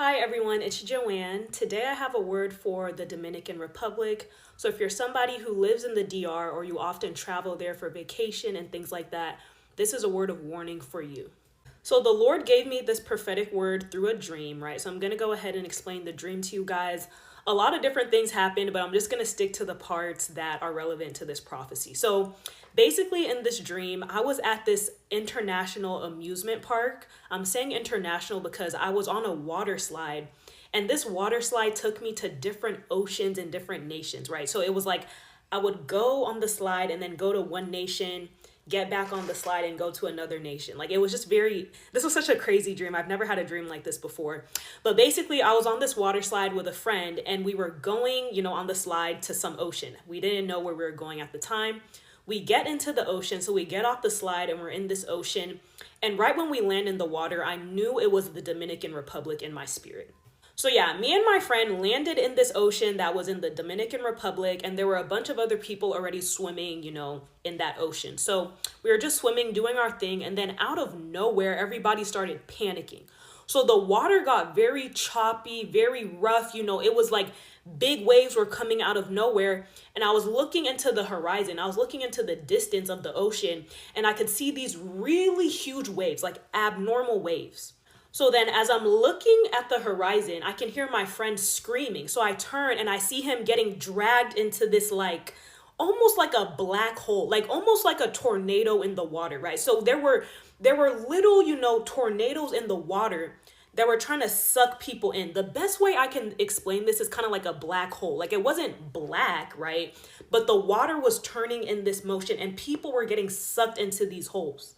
Hi everyone, it's Joanne. Today I have a word for the Dominican Republic. So if you're somebody who lives in the DR or you often travel there for vacation and things like that, this is a word of warning for you. So the Lord gave me this prophetic word through a dream, right? So I'm going to go ahead and explain the dream to you guys. A lot of different things happened, but I'm just going to stick to the parts that are relevant to this prophecy. So basically in this dream, I was at this international amusement park. I'm saying international because I was on a water slide, and this water slide took me to different oceans and different nations, right? So it was like I would go on the slide and then go to one nation, get back on the slide and go to another nation. Like it was just this was such a crazy dream. I've never had a dream like this before. But basically I was on this water slide with a friend and we were going, on the slide to some ocean. We didn't know where we were going at the time. We get into the ocean. So we get off the slide and we're in this ocean. And right when we land in the water, I knew it was the Dominican Republic in my spirit. So yeah, me and my friend landed in this ocean that was in the Dominican Republic, and there were a bunch of other people already swimming, in that ocean. So we were just swimming, doing our thing, and then out of nowhere, everybody started panicking. So the water got very choppy, very rough, it was like big waves were coming out of nowhere. And I was looking into the horizon, I was looking into the distance of the ocean, and I could see these really huge waves, like abnormal waves. So then as I'm looking at the horizon, I can hear my friend screaming. So I turn and I see him getting dragged into this almost like a black hole, like almost like a tornado in the water, right? So there were little, tornadoes in the water that were trying to suck people in. The best way I can explain this is kind of like a black hole. Like it wasn't black, right? But the water was turning in this motion and people were getting sucked into these holes.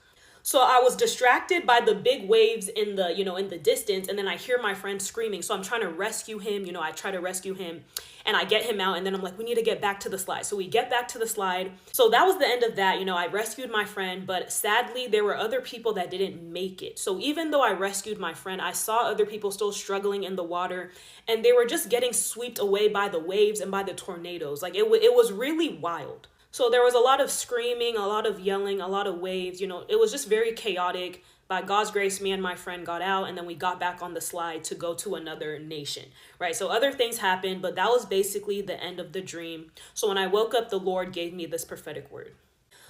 So I was distracted by the big waves in the distance, and then I hear my friend screaming. So I'm trying to rescue him, I try to rescue him and I get him out, and then I'm like, we need to get back to the slide. So we get back to the slide. So that was the end of that. I rescued my friend, but sadly there were other people that didn't make it. So even though I rescued my friend, I saw other people still struggling in the water, and they were just getting swept away by the waves and by the tornadoes. Like it was really wild. So there was a lot of screaming, a lot of yelling, a lot of waves, it was just very chaotic. By God's grace, me and my friend got out, and then we got back on the slide to go to another nation, right? So other things happened, but that was basically the end of the dream. So when I woke up, the Lord gave me this prophetic word.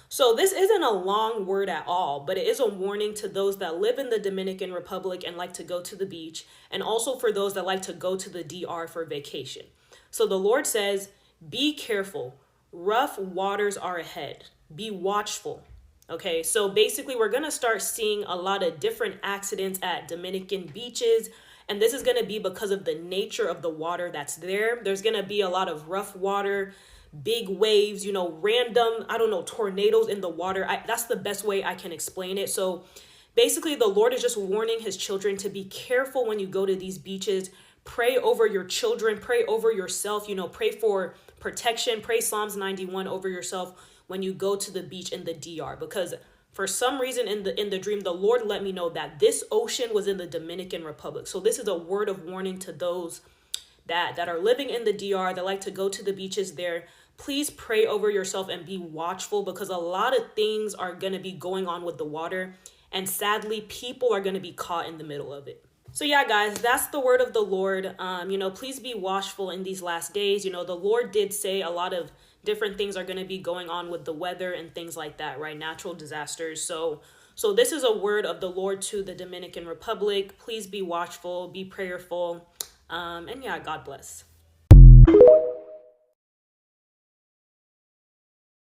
So this isn't a long word at all, but it is a warning to those that live in the Dominican Republic and like to go to the beach, and also for those that like to go to the DR for vacation. So the Lord says, be careful. Rough waters are ahead. Be watchful. Okay, so basically we're going to start seeing a lot of different accidents at Dominican beaches. And this is going to be because of the nature of the water that's there. There's going to be a lot of rough water, big waves, random, tornadoes in the water. That's the best way I can explain it. So basically the Lord is just warning his children to be careful when you go to these beaches. Pray over your children, pray over yourself, pray for protection, pray Psalms 91 over yourself when you go to the beach in the DR, because for some reason in the dream, the Lord let me know that this ocean was in the Dominican Republic. So this is a word of warning to those that are living in the DR, that like to go to the beaches there. Please pray over yourself and be watchful, because a lot of things are going to be going on with the water. And sadly, people are going to be caught in the middle of it. So yeah, guys, that's the word of the Lord. Please be watchful in these last days. The Lord did say a lot of different things are going to be going on with the weather and things like that, right? Natural disasters. So this is a word of the Lord to the Dominican Republic. Please be watchful, be prayerful. And yeah, God bless.